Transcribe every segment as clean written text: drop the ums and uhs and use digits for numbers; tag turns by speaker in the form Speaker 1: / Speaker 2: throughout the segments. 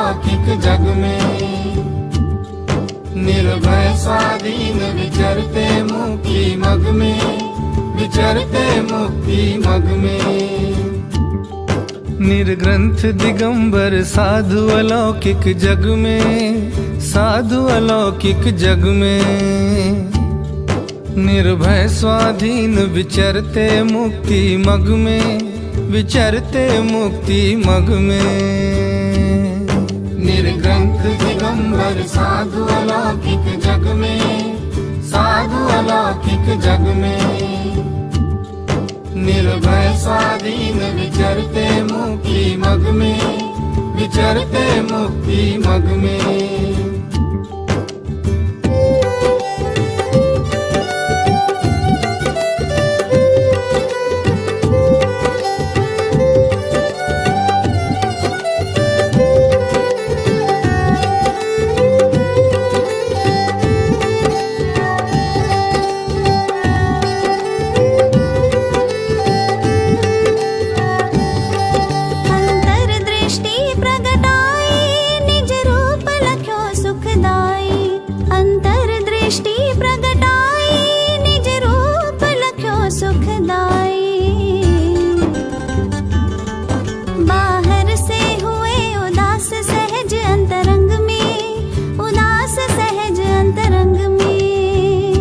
Speaker 1: अलौकिक जग में। निर्भय स्वाधीन विचरते मुक्ति मग में, विचरते मुक्ति मग में।
Speaker 2: निर्ग्रंथ दिगंबर साधु अलौकिक जग में, साधु अलौकिक जग में। निर्भय स्वाधीन विचरते मुक्ति मग में, विचरते मुक्ति मग में।
Speaker 1: निर्ग्रंथ दिगंबर साधु अलौकिक जग में, साधु अलौकिक जग में। निर्भय स्वाधीन विचरते मुक्ति मग में, विचरते मुक्ति मग में।
Speaker 3: बाहर से हुए उदास सहज अंतरंग में, उदास सहज अंतरंग में।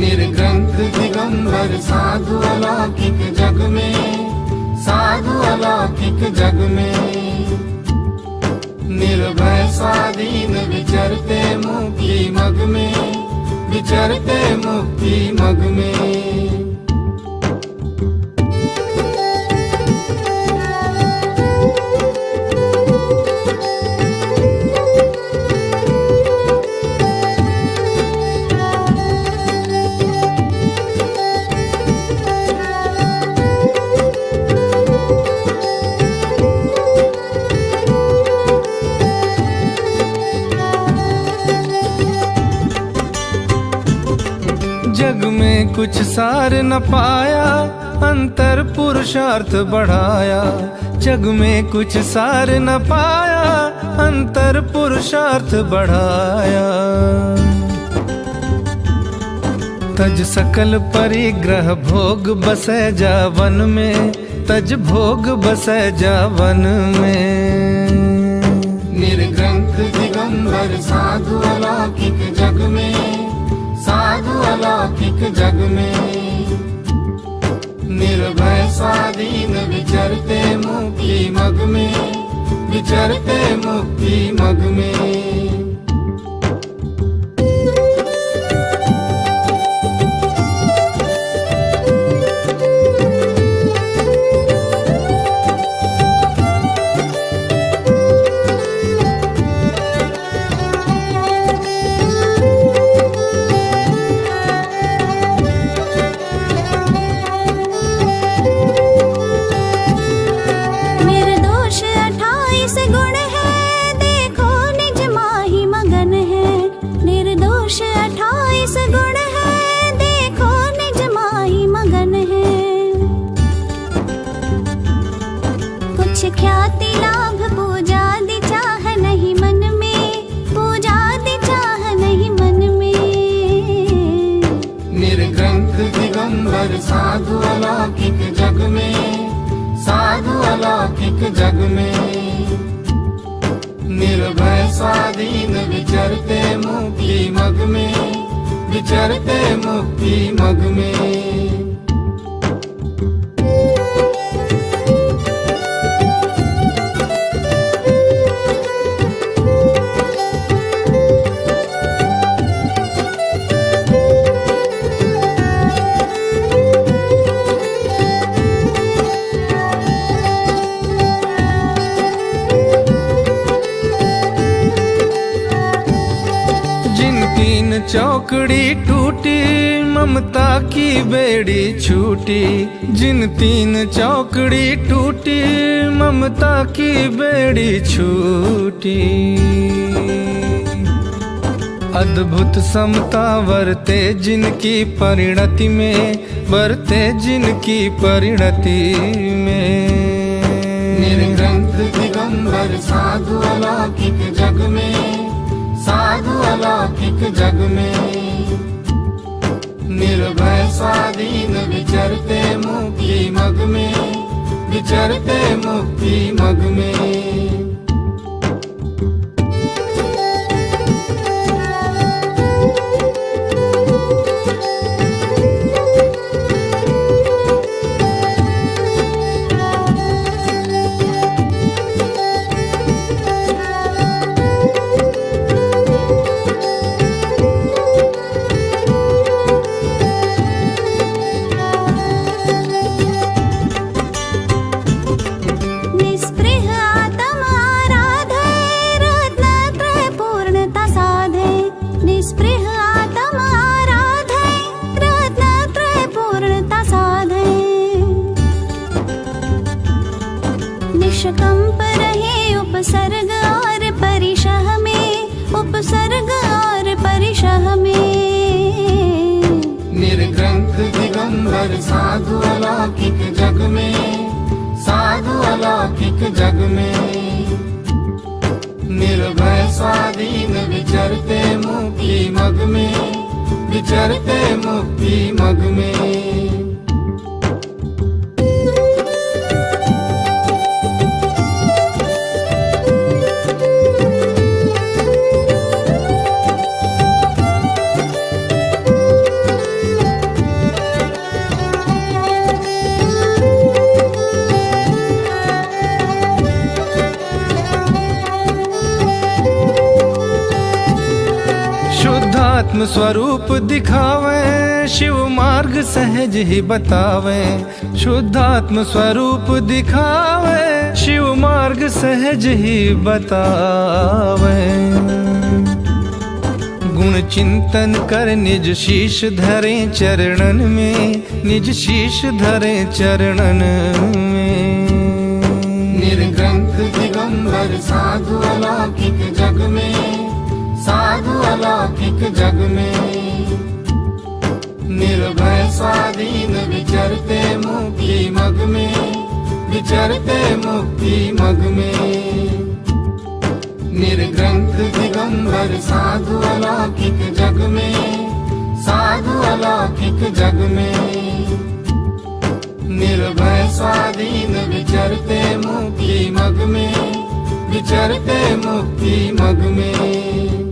Speaker 1: निर्ग्रंथ दिगंबर साधु अलौकिक जग में, साधु अलौकिक जग में। निर्भय स्वाधीन विचरते मुक्ति मग में, विचरते मुक्ति मग में।
Speaker 2: जग में कुछ सार न पाया, अंतर पुरुषार्थ बढ़ाया। जग में कुछ सार न पाया, अंतर पुरुषार्थ बढ़ाया। तज सकल परिग्रह भोग बसे जा वन में, तज भोग बसे जा वन में।
Speaker 1: निर्ग्रंथ दिगंबर साधु अलौकिक जग में, साधु अलौकिक जग में। निर्भय स्वाधीन विचरते मुक्ति मग में, विचरते मुक्ति मग में।
Speaker 3: ख्याति लाभ पूजा दी चाह नहीं मन में, पूजा दी चाह नहीं मन में।
Speaker 1: निर्ग्रंथ दिगंबर साधु अलौकिक जग में, साधु अलौकिक जग में। निर्भय स्वाधीन विचरते मुक्ति मग में, विचरते मुक्ति मग में।
Speaker 2: तीन चौकड़ी टूटी ममता की बेड़ी छूटी। जिन तीन चौकड़ी टूटी ममता की बेड़ी छूटी। अद्भुत समता वर्ते जिनकी परिणति में, वर्ते जिनकी परिणति में।
Speaker 1: निर्ग्रंथ दिगंबर साधु अलौकिक जग में, साधु अलौकिक जग में। निर्भय स्वाधीन विचरते मुक्ति मग में, विचरते मुक्ति मग में।
Speaker 3: निष्कंप रहे उपसर्ग और परिशह में, उपसर्ग और परिशह में।
Speaker 1: निर्ग्रंथ दिगंबर साधु अलौकिक जग में, साधु अलौकिक जग में। निर्भय स्वाधीन विचरते मुक्ति मग में, विचरते मुक्ति मग में।
Speaker 2: शुद्धात्म स्वरूप दिखावे, शिव मार्ग सहज ही बतावे। शुद्धात्म स्वरूप दिखावे, शिव मार्ग सहज ही बतावे। गुण चिंतन कर निज शीश धरे चरणन में, निज शीश धरे चरणन में।
Speaker 1: निर्ग्रंथ दिगंबर साधु अलौकिक जग में, साधु अलौकिक जग में। निर्भय स्वाधीन विचरते मुक्ति मग में, विचरते मुक्ति मग में। निर्ग्रंथ दिगंबर साधु अलौकिक जग में, साधु अलौकिक जग में। निर्भय स्वाधीन विचरते मुक्ति मग में, विचरते मुक्ति मग में।